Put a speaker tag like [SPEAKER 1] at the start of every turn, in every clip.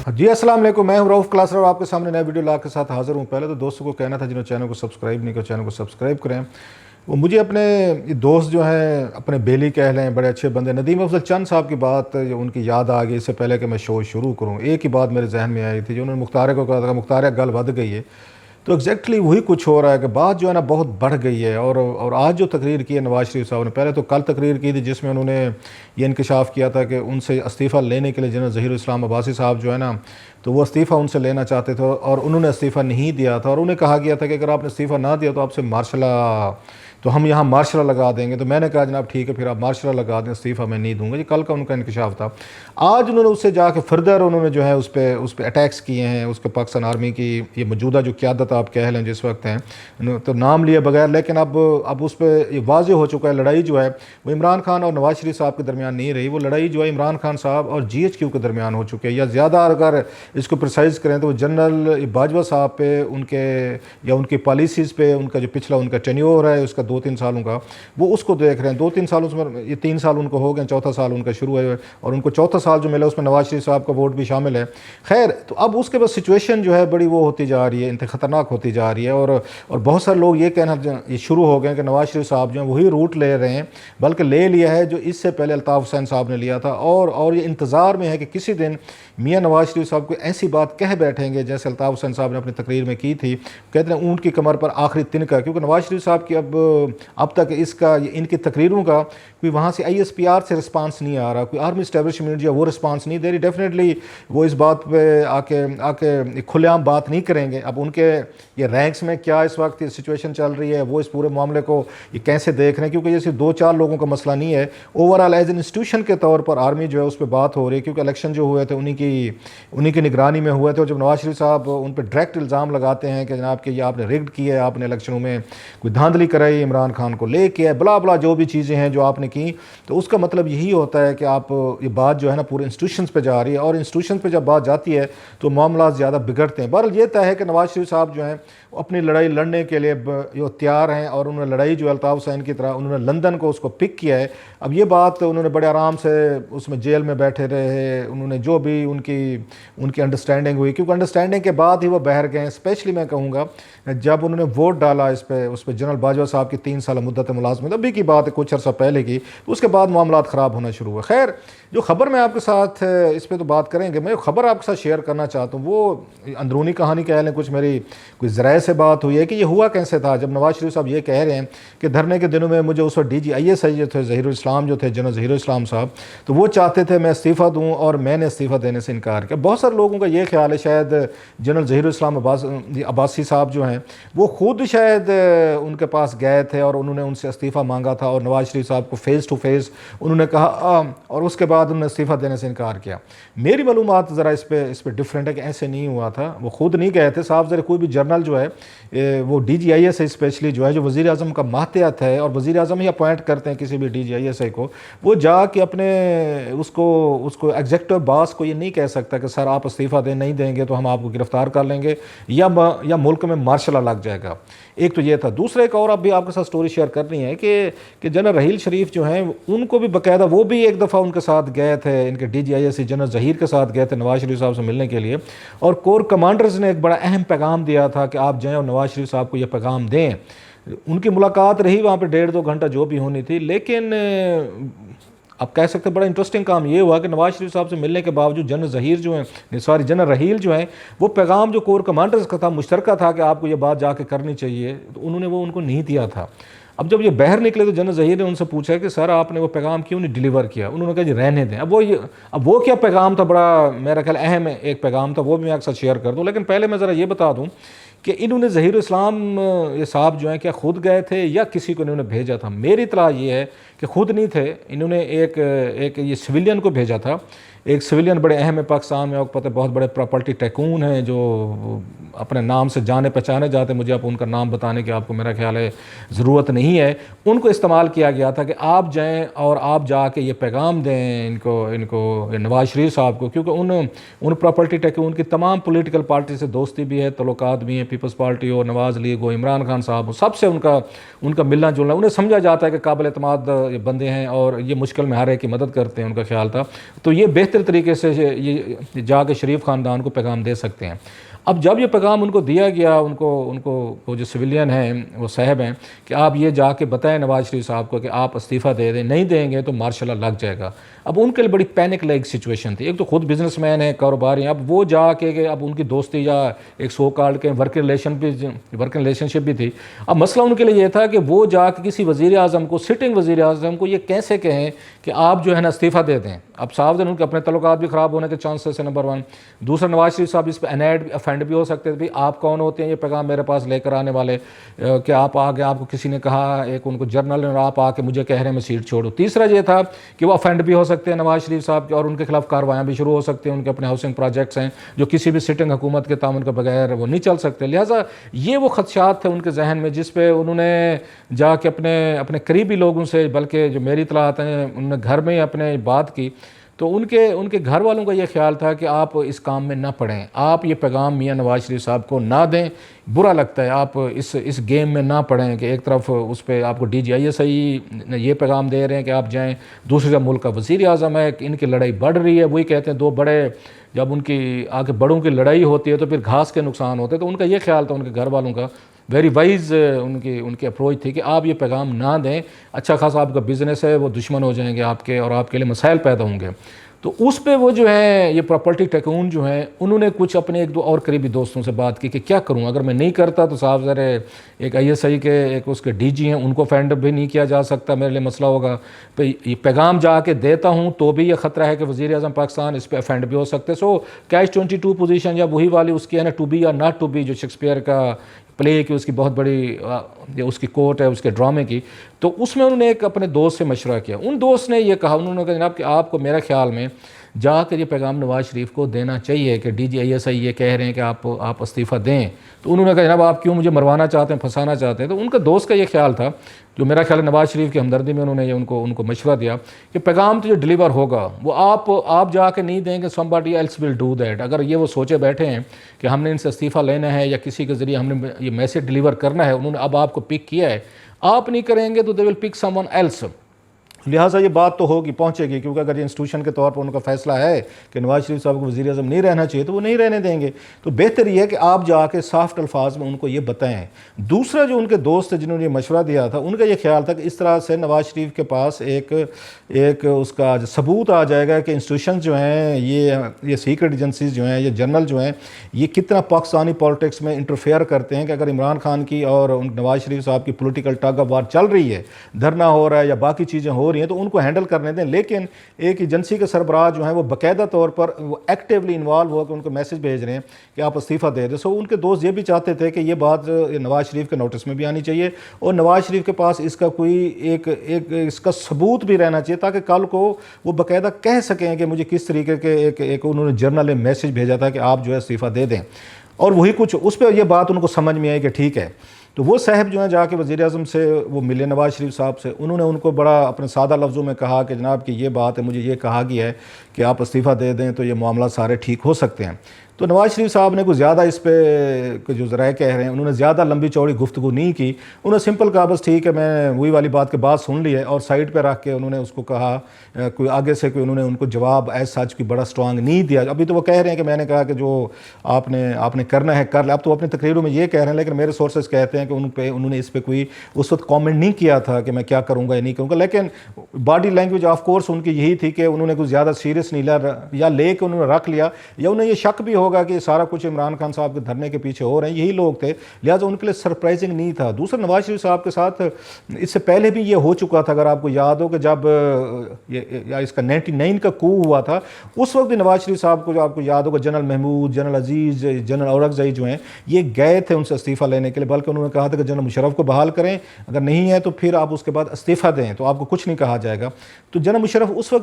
[SPEAKER 1] جی السلام علیکم، میں ہوں رؤف کلاسر اور آپ کے سامنے نئے ویڈیو لا کے ساتھ حاضر ہوں۔ پہلے تو دوستوں کو کہنا تھا جنہوں چینل کو سبسکرائب نہیں کیا چینل کو سبسکرائب کریں۔ وہ مجھے اپنے دوست جو ہیں، اپنے بیلی کہہ لیں، بڑے اچھے بندے، ندیم افضل چند صاحب کی بات ان کی یاد آ گئی۔ اس سے پہلے کہ میں شو شروع کروں، ایک ہی بات میرے ذہن میں آئی تھی جو انہوں نے مختار کو کہا تھا کہ مختار گل ود گئی ہے، تو ایگزیکٹلی وہی کچھ ہو رہا ہے کہ بات جو ہے نا بہت بڑھ گئی ہے۔ اور آج جو تقریر کی ہے نواز شریف صاحب نے، پہلے تو کل تقریر کی تھی جس میں انہوں نے یہ انکشاف کیا تھا کہ ان سے استعفیٰ لینے کے لیے جنرل ظہیر الاسلام عباسی صاحب جو ہے نا، تو وہ استعفیٰ ان سے لینا چاہتے تھے اور انہوں نے استعفیٰ نہیں دیا تھا، اور انہیں کہا گیا تھا کہ اگر آپ نے استعفیٰ نہ دیا تو آپ سے تو ہم یہاں مارشلہ لگا دیں گے۔ تو میں نے کہا جناب ٹھیک ہے، پھر آپ مارشلہ لگا دیں، استعفیٰ میں نہیں دوں گا۔ یہ کل کا ان کا انکشاف تھا۔ آج انہوں نے اس سے جا کے فردر انہوں نے جو ہے اس پہ اٹیکس کیے ہیں، اس کے پاکستان آرمی کی یہ موجودہ جو قیادت آپ کہہ لیں جس وقت ہیں، تو نام لیے بغیر، لیکن اب اس پہ یہ واضح ہو چکا ہے لڑائی جو ہے وہ عمران خان اور نواز شریف صاحب کے درمیان نہیں رہی، وہ لڑائی جو ہے عمران خان صاحب اور جی ایچ کیو کے درمیان ہو چکی ہے، یا زیادہ اگر اس کو پرسائز کریں تو وہ جنرل باجوہ صاحب پہ ان کے یا ان کی پالیسیز پہ ان کا جو پچھلا ان کا ٹینیور ہے اس کا 2-3 سالوں کا، وہ اس کو دیکھ رہے ہیں۔ 2-3 سالوں میں یہ 3 سال ان کو ہو گئے، چوتھا سال ان کا شروع ہے، اور ان کو چوتھا سال جو ملا اس میں نواز شریف صاحب کا ووٹ بھی شامل ہے۔ خیر، تو اب اس کے بعد سچویشن جو ہے بڑی وہ ہوتی جا رہی ہے، خطرناک ہوتی جا رہی ہے، اور بہت سارے لوگ یہ کہنا یہ شروع ہو گئے ہیں کہ نواز شریف صاحب جو ہیں وہی روٹ لے رہے ہیں، بلکہ لے لیا ہے جو اس سے پہلے الطاف حسین صاحب نے لیا تھا، اور یہ انتظار میں ہے کہ کسی دن میاں نواز شریف صاحب کو ایسی بات کہہ بیٹھیں گے جیسے الطاف حسین صاحب نے اپنی تقریر میں کی تھی، کہتے ہیں اونٹ کی کمر پر آخری تنکا، کیونکہ نواز شریف صاحب کی اب تک ان کی تقریروں کا کوئی وہاں سے آئی ایس پی آر سے رسپانس نہیں آ رہا، کوئی آرمی اسٹیبلشمنٹ جو ہے وہ رسپانس نہیں دے رہی۔ ڈیفینیٹلی وہ اس بات پہ آ کے کھلے عام بات نہیں کریں گے۔ اب ان کے یہ رینکس میں کیا اس وقت سچویشن چل رہی ہے، وہ اس پورے معاملے کو یہ کیسے دیکھ رہے ہیں، کیونکہ یہ صرف 2-4 لوگوں کا مسئلہ نہیں ہے، اوورآل ایز این انسٹیٹیوشن کے طور پر آرمی جو ہے اس پہ بات ہو رہی ہے، کیونکہ الیکشن جو ہوئے تھے انہی کی نگرانی میں ہوئے تھے، اور جب نواز شریف صاحب ان پہ ڈائریکٹ الزام لگاتے ہیں کہ جناب کہ یہ آپ نے ریگڈ کیا ہے، آپ نے الیکشنوں میں کوئی دھاندلی کرائی، عمران خان کو لے کے بلا بلا جو بھی چیزیں ہیں جو آپ نے کی، تو اس کا مطلب یہی ہوتا ہے کہ آپ یہ بات جو ہے نا پورے انسٹیٹیوشنز پہ جا رہی ہے، اور انسٹیٹیوشنز پہ جب بات جاتی ہے تو معاملات زیادہ بگڑتے ہیں۔ بہرحال یہ طے ہے کہ نواز شریف صاحب جو ہیں اپنی لڑائی لڑنے کے لیے تیار ہیں، اور انہوں نے لڑائی جو الطاف حسین کی طرح انہوں نے لندن کو اس کو پک کیا ہے۔ اب یہ بات انہوں نے بڑے آرام سے اس میں جیل میں بیٹھے رہے، انہوں نے جو بھی ان کی انڈرسٹینڈنگ ہوئی، کیونکہ انڈرسٹینڈنگ کے بعد ہی وہ باہر گئے ہیں۔ اسپیشلی میں کہوں گا جب انہوں نے ووٹ ڈالا اس پہ جنرل باجوہ صاحب کی 3 سال مدت ملازمت، ابھی کی بات ہے کچھ عرصہ پہلے کی، تو اس کے بعد معاملات خراب ہونا شروع ہوئے۔ خیر، جو خبر میں آپ کے ساتھ اس پہ تو بات کریں گے، میں خبر آپ کے ساتھ شیئر کرنا چاہتا ہوں، وہ اندرونی کہانی کہہ لیں، کچھ میری کوئی ذرائع سے بات ہوئی ہے کہ یہ ہوا کیسے تھا۔ جب نواز شریف صاحب یہ کہہ رہے ہیں کہ دھرنے کے دنوں میں مجھے اس وقت DGIS جو تھے ظہیر الاسلام جو تھے، جنرل ظہیر الاسلام صاحب، تو وہ چاہتے تھے میں استعفیٰ دوں، اور میں نے استعفیٰ دینے سے انکار کیا۔ بہت سارے لوگوں کا یہ خیال ہے شاید جنرل ظہیر الاسلام عباسی صاحب جو ہیں وہ خود شاید ان کے پاس گئے تھے اور انہوں نے ان سے استعفیٰ مانگا تھا، اور نواز شریف صاحب کو فیس ٹو فیس انہوں نے کہا، اور اس کے بعد انہوں نے استعفیٰ دینے سے انکار کیا۔ میری معلومات ذرا اس پہ ڈفرینٹ ہے کہ ایسے نہیں ہوا تھا، وہ خود نہیں گئے تھے صاحب۔ ذرا کوئی بھی جرنل جو ہے وہ DGIS اسپیشلی جو ہے جو وزیر اعظم کا ماتحت ہے، اور وزیر اعظم ہی اپوائنٹ کرتے ہیں کسی بھی DGIS کو، وہ جا کے اپنے اس کو ایگزیکٹو باس کو یہ نہیں کہہ سکتا کہ سر آپ استعفیٰ نہیں دیں گے تو ہم آپ کو گرفتار کر لیں گے، یا ملک میں مارشلہ لگ جائے گا۔ ایک تو یہ تھا۔ دوسرا ایک اور اب بھی آپ کے ساتھ سٹوری شیئر کرنی ہے کہ جنرل رحیل شریف جو ہیں ان کو بھی باقاعدہ وہ بھی ایک دفعہ ان کے ساتھ گئے تھے، ان کے DGIS جنرل ظہیر کے ساتھ گئے تھے نواز شریف صاحب سے ملنے کے لیے، اور کور کمانڈرز نے ایک بڑا اہم پیغام دیا تھا کہ آپ جائیں اور نواز شریف صاحب کو یہ پیغام دیں۔ ان کی ملاقات رہی وہاں پہ 1.5-2 گھنٹہ جو بھی ہونی تھی، لیکن آپ کہہ سکتے ہیں بڑا انٹرسٹنگ کام یہ ہوا کہ نواز شریف صاحب سے ملنے کے باوجود جنرل رحیل جو ہیں وہ پیغام جو کور کمانڈرز کا تھا، مشترکہ تھا کہ آپ کو یہ بات جا کے کرنی چاہیے، تو انہوں نے وہ ان کو نہیں دیا تھا۔ اب جب یہ باہر نکلے تو جنرل ظہیر نے ان سے پوچھا کہ سر آپ نے وہ پیغام کیوں نہیں ڈیلیور کیا؟ انہوں نے کہا جی رہنے دیں۔ اب وہ کیا پیغام تھا، بڑا میرا خیال اہم ایک پیغام تھا، وہ بھی میں اکثر شیئر کر دوں، لیکن پہلے میں ذرا یہ بتا دوں کہ انہوں نے ظہیر الاسلام یہ صاحب جو ہیں کیا خود گئے تھے یا کسی کو انہوں نے بھیجا تھا؟ میری اطلاع یہ ہے کہ خود نہیں تھے، انہوں نے ایک یہ سویلین کو بھیجا تھا، ایک سویلین بڑے اہم ہے پاکستان میں، آپ کو پتہ ہے بہت بڑے پراپرٹی ٹیکون ہیں جو اپنے نام سے جانے پہچانے جاتے ہیں، مجھے آپ ان کا نام بتانے کی آپ کو میرا خیال ہے ضرورت نہیں ہے، ان کو استعمال کیا گیا تھا کہ آپ جائیں اور آپ جا کے یہ پیغام دیں ان کو نواز شریف صاحب کو، کیونکہ ان پراپرٹی ٹیکون کی تمام پولیٹیکل پارٹی سے دوستی بھی ہے، تعلقات بھی ہیں، پیپلز پارٹی ہو, نواز لیگ ہو, عمران خان صاحب ہو, سب سے ان کا ملنا جلنا, انہیں سمجھا جاتا ہے کہ قابل اعتماد بندے ہیں اور یہ مشکل میں ہر ایک کی مدد کرتے ہیں, ان کا خیال تھا. تو یہ بہتر طریقے سے یہ جا کے شریف خاندان کو پیغام دے سکتے ہیں. اب جب یہ پیغام ان کو دیا گیا, ان کو وہ جو سویلین ہیں وہ صاحب ہیں کہ آپ یہ جا کے بتائیں نواز شریف صاحب کو کہ آپ استعفیٰ دے دیں, نہیں دیں گے تو مارشل لا لگ جائے گا. اب ان کے لیے بڑی پینک لائک سچویشن تھی. ایک تو خود بزنس مین ہے, کاروباری ہیں, اب وہ جا کے اب ان کی دوستی یا ایک سو کارڈ کے ورکنگ ریلیشن شپ بھی تھی. اب مسئلہ ان کے لیے یہ تھا کہ وہ جا کے کسی وزیر اعظم کو, سٹنگ وزیر اعظم کو یہ کیسے کہیں کہ آپ جو ہے نا استعفیٰ دے دیں. اب صاف ان کے اپنے تعلقات بھی خراب ہونے کے چانسز ہیں نمبر 1. دوسرا, نواز شریف صاحب اس پہ افینڈ بھی ہو سکتے تھے, آپ کون ہوتے ہیں یہ پیغام میرے پاس لے کر آنے والے, کہ آپ آگے آپ کو کسی نے کہا, ایک ان کو جرنل اور آپ آ کے مجھے کہہ رہے ہیں میں سیٹ چھوڑوں. تیسرا یہ تھا کہ وہ افینڈ بھی ہو سکتے ہیں نواز شریف صاحب کے اور ان کے خلاف کاروائیاں بھی شروع ہو سکتی ہیں. ان کے اپنے ہاؤسنگ پروجیکٹس ہیں جو کسی بھی سٹنگ حکومت کے تعاون کے بغیر وہ نہیں چل سکتے. لہٰذا یہ وہ خدشات تھے ان کے ذہن میں جس پہ انہوں نے جا کے اپنے قریبی لوگوں سے, بلکہ جو میری اطلاعات ہیں انہوں نے گھر میں اپنے بات کی. تو ان کے گھر والوں کا یہ خیال تھا کہ آپ اس کام میں نہ پڑیں, آپ یہ پیغام میاں نواز شریف صاحب کو نہ دیں, برا لگتا ہے, آپ اس گیم میں نہ پڑیں کہ ایک طرف اس پہ آپ کو DGISI یہ پیغام دے رہے ہیں کہ آپ جائیں, دوسری طرف ملک کا وزیر اعظم ہے, ان کی لڑائی بڑھ رہی ہے. وہی کہتے ہیں دو بڑے جب ان کی آگے بڑوں کی لڑائی ہوتی ہے تو پھر گھاس کے نقصان ہوتے ہیں. تو ان کا یہ خیال تھا, ان کے گھر والوں کا ویری وائز ان کی اپروچ تھی کہ آپ یہ پیغام نہ دیں, اچھا خاصا آپ کا بزنس ہے, وہ دشمن ہو جائیں گے آپ کے اور آپ کے لیے مسائل پیدا ہوں گے. تو اس پہ وہ جو ہے یہ پراپرٹی ٹیکون جو ہیں انہوں نے کچھ اپنے ایک دو اور قریبی دوستوں سے بات کی کہ کیا کروں, اگر میں نہیں کرتا تو صاحب ذرا ایک ISI کے ایک اس کے DG ہیں ان کو فینڈ بھی نہیں کیا جا سکتا, میرے لیے مسئلہ ہوگا. یہ پیغام جا کے دیتا ہوں تو بھی یہ خطرہ ہے کہ وزیر اعظم پاکستان اس پہ افینڈ بھی ہو سکتے. سو Catch-22 پوزیشن یا وہی والی اس کی ہے نا, ٹو بی یا ناٹ ٹو بی, جو شیکسپیئر کا پلے کی اس کی بہت بڑی اس کی کوٹ ہے اس کے ڈرامے کی. تو اس میں انہوں نے ایک اپنے دوست سے مشورہ کیا. ان دوست نے یہ کہا, انہوں نے کہا جناب کہ آپ کو میرا خیال میں جا کر یہ پیغام نواز شریف کو دینا چاہیے کہ DGISI یہ کہہ رہے ہیں کہ آپ استعفیٰ دیں. تو انہوں نے کہا جناب آپ کیوں مجھے مروانا چاہتے ہیں, پھنسانا چاہتے ہیں. تو ان کا دوست کا یہ خیال تھا, جو میرا خیال ہے نواز شریف کی ہمدردی میں انہوں نے ان کو مشورہ دیا کہ پیغام تو جو ڈلیور ہوگا وہ آپ جا کے نہیں دیں گے, somebody else will do that. اگر یہ وہ سوچے بیٹھے ہیں کہ ہم نے ان سے استعفیٰ لینا ہے یا کسی کے ذریعے ہم نے یہ میسیج ڈلیور کرنا ہے, انہوں نے اب آپ کو پک کیا ہے, آپ نہیں کریں گے تو they will pick someone else. لہٰذا یہ بات تو ہوگی, پہنچے گی, کیونکہ اگر یہ انسٹیٹیوشن کے طور پر ان کا فیصلہ ہے کہ نواز شریف صاحب کو وزیر اعظم نہیں رہنا چاہیے تو وہ نہیں رہنے دیں گے. تو بہتر یہ ہے کہ آپ جا کے سافٹ الفاظ میں ان کو یہ بتائیں. دوسرا جو ان کے دوست جنہوں نے یہ مشورہ دیا تھا, ان کا یہ خیال تھا کہ اس طرح سے نواز شریف کے پاس ایک اس کا ثبوت آ جائے گا کہ انسٹیٹیوشن جو ہیں یہ سیکرٹ ایجنسیز جو ہیں, یہ جنرل جو ہیں, یہ کتنا پاکستانی پالیٹکس میں انٹرفیئر کرتے ہیں کہ اگر عمران خان کی اور نواز شریف صاحب کی پولیٹیکل ٹگ آف وار چل رہی ہے, دھرنا ہو رہا ہے یا باقی چیزیں ہو رہی ہیں, تو ان کو ہینڈل کرنے دیں. لیکن ایک ایجنسی کے سربراہ جو ہیں وہ باقاعدہ طور پر وہ ایکٹیولی انوالو ہو کے ان کو میسج بھیج رہے ہیں کہ آپ استعفیٰ دے دیں. سو ان کے دوست یہ بھی چاہتے تھے کہ یہ بات نواز شریف کے نوٹس میں بھی آنی چاہیے اور نواز شریف کے پاس اس کا کوئی ایک اس کا ثبوت بھی رہنا چاہیے, تاکہ کل کو وہ باقاعدہ کہہ سکیں کہ مجھے کس طریقے کے ایک انہوں نے جرنل میسج بھیجا تھا کہ آپ جو ہے استعفیٰ دے دیں. اور وہی کچھ اس پہ یہ بات ان کو سمجھ میں آئی کہ ٹھیک ہے. تو وہ صاحب جو ہیں جا کے وزیر اعظم سے وہ ملے نواز شریف صاحب سے, انہوں نے ان کو بڑا اپنے سادہ لفظوں میں کہا کہ جناب کہ یہ بات ہے, مجھے یہ کہا گیا ہے کہ آپ استعفیٰ دے دیں تو یہ معاملات سارے ٹھیک ہو سکتے ہیں. تو نواز شریف صاحب نے کوئی زیادہ اس پہ جو ذرائع کہہ رہے ہیں انہوں نے زیادہ لمبی چوڑی گفتگو نہیں کی. انہوں نے سمپل کہا بس ٹھیک ہے میں وہی والی بات کے بات سن لی ہے, اور سائڈ پہ رکھ کے انہوں نے اس کو کہا, کوئی آگے سے کوئی انہوں نے ان کو جواب ایز سچ کوئی بڑا سٹرانگ نہیں دیا. ابھی تو وہ کہہ رہے ہیں کہ میں نے کہا کہ جو آپ نے کرنا ہے کر لیں. اب تو اپنی تقریروں میں یہ کہہ رہے ہیں, لیکن میرے سورسز کہتے ہیں کہ انہوں نے اس پہ کوئی اس وقت کامنٹ نہیں کیا تھا کہ میں کیا کروں گا یا نہیں کروں گا. لیکن باڈی لینگویج آف کورس ان کی یہی تھی کہ انہوں نے کچھ زیادہ سیریس نہیں لیا, یا لے کے انہوں نے رکھ لیا, یا انہیں یہ شک بھی ہوگا کہ سارا کچھ عمران خان صاحب کے دھرنے کے پیچھے ہو رہے ہیں, یہی لوگ تھے, لہٰذا ان کے لیے سرپرائزنگ نہیں تھا. دوسرا نواز شریف صاحب کے ساتھ اس سے پہلے بھی یہ ہو چکا تھا, اگر آپ کو یاد ہو کہ جب اس کا 99 کا کو ہوا تھا, اس وقت بھی نواز شریف صاحب کو جو آپ کو یاد ہوگا جنرل محمود, جنرل عزیز, جنرل اورکزئی جو ہیں یہ گئے تھے ان سے استعفیٰ لینے کے لیے, بلکہ انہوں نے کہا تھا کہ جنرل مشرف کو بحال کریں, اگر نہیں ہے تو پھر آپ اس کے بعد استعفیٰ دیں تو آپ کو کچھ نہیں کہا جائے گا. تو جناب مشرف اس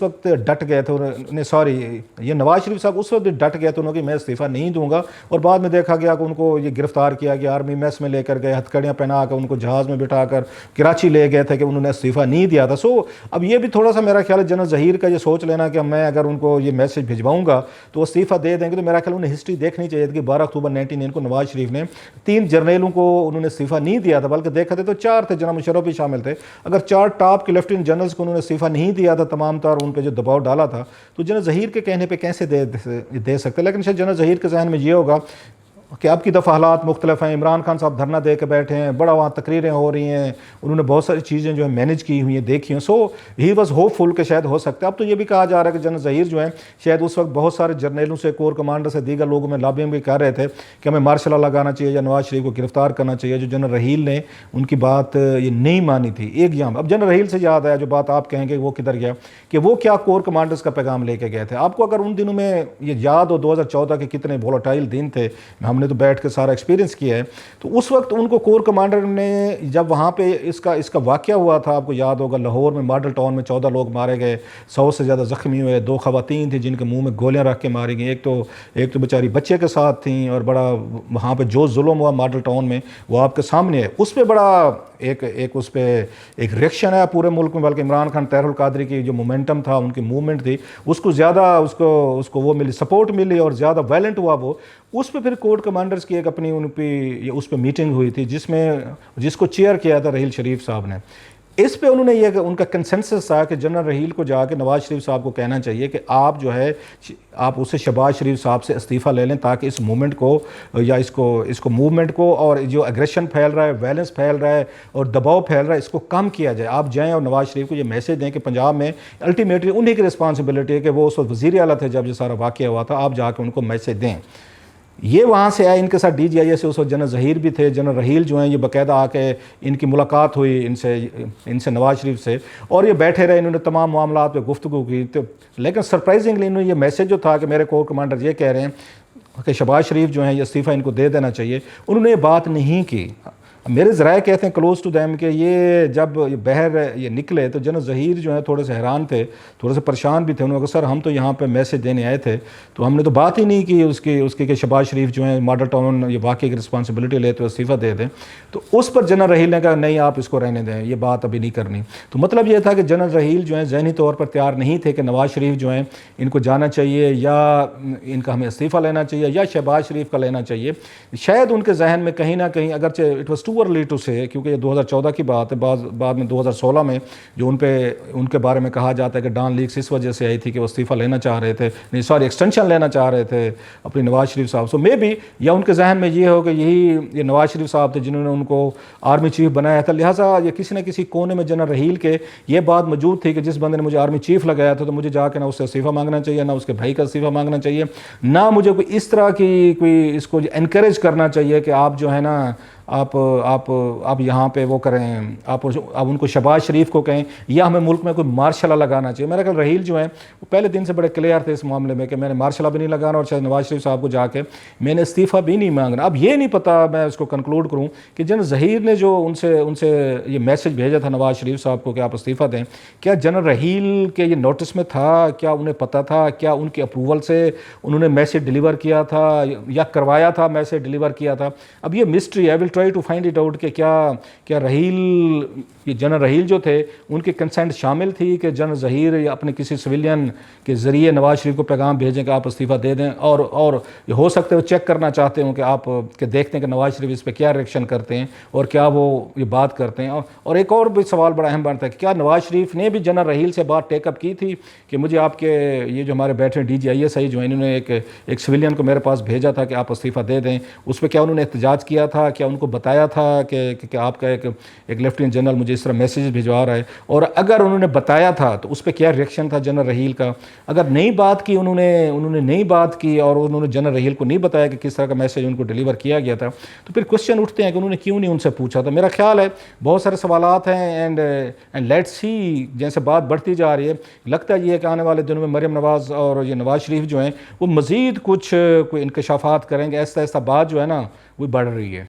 [SPEAKER 1] وقت ڈٹ گئے تھے، سوری یہ نواز شریف صاحب اس وقت بھی ڈٹ گئے تھے انہوں کہ میں استعفیٰ نہیں دوں گا، اور بعد میں دیکھا گیا کہ ان کو یہ گرفتار کیا گیا، آرمی میس میں لے کر گئے، ہتھکڑیاں پہنا کر ان کو جہاز میں بٹھا کر کراچی لے گئے تھے کہ انہوں نے استعفیٰ نہیں دیا تھا۔ سو اب یہ بھی تھوڑا سا میرا خیال ہے جنرل ظہیر کا یہ سوچ لینا کہ میں اگر ان کو یہ میسج بھجواؤں گا تو وہ استعفیٰ دے دیں گے، تو میرا خیال انہیں ہسٹری دیکھنی چاہیے کہ 12 اکتوبر 1999 کو نواز شریف نے 3 جرنیلوں کو انہوں نے استعفیٰ نہیں دیا تھا، بلکہ دیکھا تھے تو 4 تھے، جناب مشرف بھی شامل تھے۔ اگر 4 ٹاپ کے لیفٹیننٹ جنرلز کو انہوں نے استعفیٰ نہیں دیا تھا تمام طور ان پہ جو دباؤ ڈالا تھا، تو جنرل ظہیر کے کہنے پہ کیسے دے سکتے؟ لیکن شاید جنرل ظہیر کے ذہن میں یہ ہوگا کہ اب کی دفعہ حالات مختلف ہیں، عمران خان صاحب دھرنا دے کے بیٹھے ہیں، بڑا وہاں تقریریں ہو رہی ہیں، انہوں نے بہت ساری چیزیں جو ہیں مینیج کی ہوئی ہیں، دیکھی ہیں، سو ہی واز ہوپ فل کہ شاید ہو سکتا ہے۔ اب تو یہ بھی کہا جا رہا ہے کہ جنرل ظہیر جو ہیں شاید اس وقت بہت سارے جرنیلوں سے، کور کمانڈر سے، دیگر لوگوں میں لابنگ بھی کر رہے تھے کہ ہمیں مارشل لا لگانا چاہیے یا نواز شریف کو گرفتار کرنا چاہیے، جو جنرل رحیل نے ان کی بات یہ نہیں مانی تھی ایک یام۔ اب جنرل رحیل سے یاد آیا جو بات آپ کہیں گے وہ کدھر گیا، کہ وہ کیا کور کمانڈرز کا پیغام لے کے گئے تھے۔ آپ کو اگر ان دنوں میں یہ یاد ہو 2014 کے کتنے وولٹائل دن تھے، ہم نے تو بیٹھ کے سارا ایکسپیرینس کیا ہے، تو اس وقت ان کو کور کمانڈر نے جب وہاں پہ اس کا واقعہ ہوا تھا، آپ کو یاد ہوگا لاہور میں ماڈل ٹاؤن میں 14 لوگ مارے گئے، 100 سے زیادہ زخمی ہوئے، 2 خواتین تھیں جن کے منہ میں گولیاں رکھ کے ماری گئیں، ایک تو بیچاری بچے کے ساتھ تھیں، اور بڑا وہاں پہ جو ظلم ہوا ماڈل ٹاؤن میں وہ آپ کے سامنے ہے۔ اس پہ بڑا ایک اس پہ ایک ریئیکشن ہے پورے ملک میں، بلکہ عمران خان طاہر القادری کی جو مومنٹم تھا، ان کی موومنٹ تھی، اس کو زیادہ اس کو وہ ملی، سپورٹ ملی، اور زیادہ وائلنٹ ہوا وہ۔ اس پہ پھر کورٹ کمانڈرز کی ایک اپنی اس پہ میٹنگ ہوئی تھی جس کو چیئر کیا تھا رحیل شریف صاحب نے۔ اس پہ انہوں نے یہ ان کا کنسنسس تھا کہ جنرل رحیل کو جا کے نواز شریف صاحب کو کہنا چاہیے کہ آپ جو ہے آپ اسے شہباز شریف صاحب سے استعفیٰ لے لیں، تاکہ اس موومنٹ کو یا اس کو موومنٹ کو، اور جو اگریشن پھیل رہا ہے، وائلنس پھیل رہا ہے اور دباؤ پھیل رہا ہے، اس کو کم کیا جائے۔ آپ جائیں اور نواز شریف کو یہ میسج دیں کہ پنجاب میں الٹیمیٹلی انہی کی رسپانسبلٹی ہے کہ وہ اس وقت وزیر اعلیٰ تھے جب یہ سارا واقعہ ہوا تھا، آپ جا کے ان کو میسج دیں۔ یہ وہاں سے آئے، ان کے ساتھ ڈی جی آئی ایس سے اس وقت جنرل ظہیر بھی تھے، جنرل رحیل جو ہیں یہ باقاعدہ آ کے ان کی ملاقات ہوئی ان سے نواز شریف سے، اور یہ بیٹھے رہے، انہوں نے تمام معاملات پہ گفتگو کی۔ لیکن سرپرائزنگلی انہوں نے یہ میسج جو تھا کہ میرے کور کمانڈر یہ کہہ رہے ہیں کہ شہباز شریف جو ہیں یہ استعفیٰ ان کو دے دینا چاہیے، انہوں نے یہ بات نہیں کی۔ میرے ذرائع کہتے ہیں کلوز ٹو دیم کہ یہ جب بہر یہ نکلے تو جنرل ظہیر جو ہیں تھوڑے سے حیران تھے، تھوڑے سے پریشان بھی تھے، انہوں نے کہا سر ہم تو یہاں پہ میسج دینے آئے تھے، تو ہم نے تو بات ہی نہیں کی اس کی کہ شہباز شریف جو ہیں ماڈل ٹاؤن یہ واقعے کی رسپانسبلٹی لیتے ہوئے استعفیٰ دے دیں۔ تو اس پر جنرل رحیل نے کہا نہیں آپ اس کو رہنے دیں، یہ بات ابھی نہیں کرنی۔ تو مطلب یہ تھا کہ جنرل رحیل جو ہیں ذہنی طور پر تیار نہیں تھے کہ نواز شریف جو ہیں ان کو جانا چاہیے یا ان کا ہمیں استعفیٰ لینا چاہیے یا شہباز شریف کا لینا چاہیے۔ شاید ان کے ذہن میں کہیں نہ کہیں، اگرچہ it was too early to say, کیونکہ یہ 2014 کی بات ہے، بعد میں 2016 میں جو ان کے بارے میں کہا جاتا ہے کہ ڈان لیکس اس وجہ سے آئی تھی کہ وہ استعفیٰ لینا چاہ رہے تھے، ایکسٹینشن لینا چاہ رہے تھے اپنی نواز شریف صاحب۔ سو مے بی یا ان کے ذہن میں یہ ہو کہ یہ نواز شریف صاحب تھے جنہوں نے ان کو آرمی چیف بنایا تھا، لہٰذا یہ کسی نہ کسی کونے میں جنرل رحیل کے یہ بات موجود تھی کہ جس بندے نے مجھے آرمی چیف لگایا تھا تو مجھے جا کے نہ اس سے استعفیٰ مانگنا چاہیے، نہ اس کے بھائی کا استعفیٰ مانگنا چاہیے، نہ مجھے کوئی اس طرح کی کوئی اس کو انکریج کرنا چاہیے کہ آپ جو ہے نا آپ یہاں پہ وہ کریں، آپ ان کو شہباز شریف کو کہیں یا ہمیں ملک میں کوئی مارشل لا لگانا چاہیے۔ میرا خیال رحیل جو ہیں وہ پہلے دن سے بڑے کلیئر تھے اس معاملے میں کہ میں نے مارشل لا بھی نہیں لگانا، اور شاید نواز شریف صاحب کو جا کے میں نے استعفیٰ بھی نہیں مانگنا۔ اب یہ نہیں پتہ میں اس کو کنکلوڈ کروں کہ جنرل ظہیر نے جو ان سے یہ میسج بھیجا تھا نواز شریف صاحب کو کہ آپ استعفیٰ دیں، کیا جنرل رحیل کے یہ نوٹس میں تھا؟ کیا انہیں پتہ تھا؟ کیا ان کی اپروول سے انہوں نے میسج ڈیلیور کیا تھا یا کروایا تھا میسج ڈیلیور کیا تھا؟ اب یہ مسٹری ہے، I will try to find it out کہ کیا جنرل رحیل جو تھے ان کی کنسنٹ شامل تھی کہ جنرل ظہیر یا اپنے کسی سویلین کے ذریعے نواز شریف کو پیغام بھیجیں کہ آپ استعفیٰ دے دیں، اور یہ ہو سکتا ہے وہ چیک کرنا چاہتے ہوں کہ آپ دیکھتے ہیں کہ نواز شریف اس پہ کیا ریئیکشن کرتے ہیں اور کیا وہ یہ بات کرتے ہیں۔ اور ایک اور بھی سوال بڑا اہم بنتا ہے کہ کیا نواز شریف نے بھی جنرل رحیل سے بات ٹیک اپ کی تھی کہ مجھے آپ کے یہ جو ہمارے بیٹھے D G I S I جو انہوں نے ایک سویلین کو میرے پاس بھیجا تھا کہ آپ استعفیٰ دے دیں، اس پہ کیا انہوں نے احتجاج کیا تھا؟ کیا ان کو بتایا تھا کہ آپ کا ایک لیفٹیننٹ جنرل مجھے اس طرح میسیج بھجوا رہا ہے؟ اور اگر انہوں نے بتایا تھا تو اس پہ کیا ریئیکشن تھا جنرل رحیل کا؟ اگر نہیں بات کی انہوں نے نہیں بات کی اور انہوں نے جنرل رحیل کو نہیں بتایا کہ کس طرح کا میسیج ان کو ڈیلیور کیا گیا تھا، تو پھر کوشچن اٹھتے ہیں کہ انہوں نے کیوں نہیں ان سے پوچھا تھا۔ میرا خیال ہے بہت سارے سوالات ہیں اینڈ لیٹس سی جیسے بات بڑھتی جا رہی ہے، لگتا ہے یہ کہ آنے والے دنوں میں مریم نواز اور یہ نواز شریف جو ہیں وہ مزید کوئی انکشافات کریں گے، ایسا بات جو ہے نا وہ بڑھ رہی ہے۔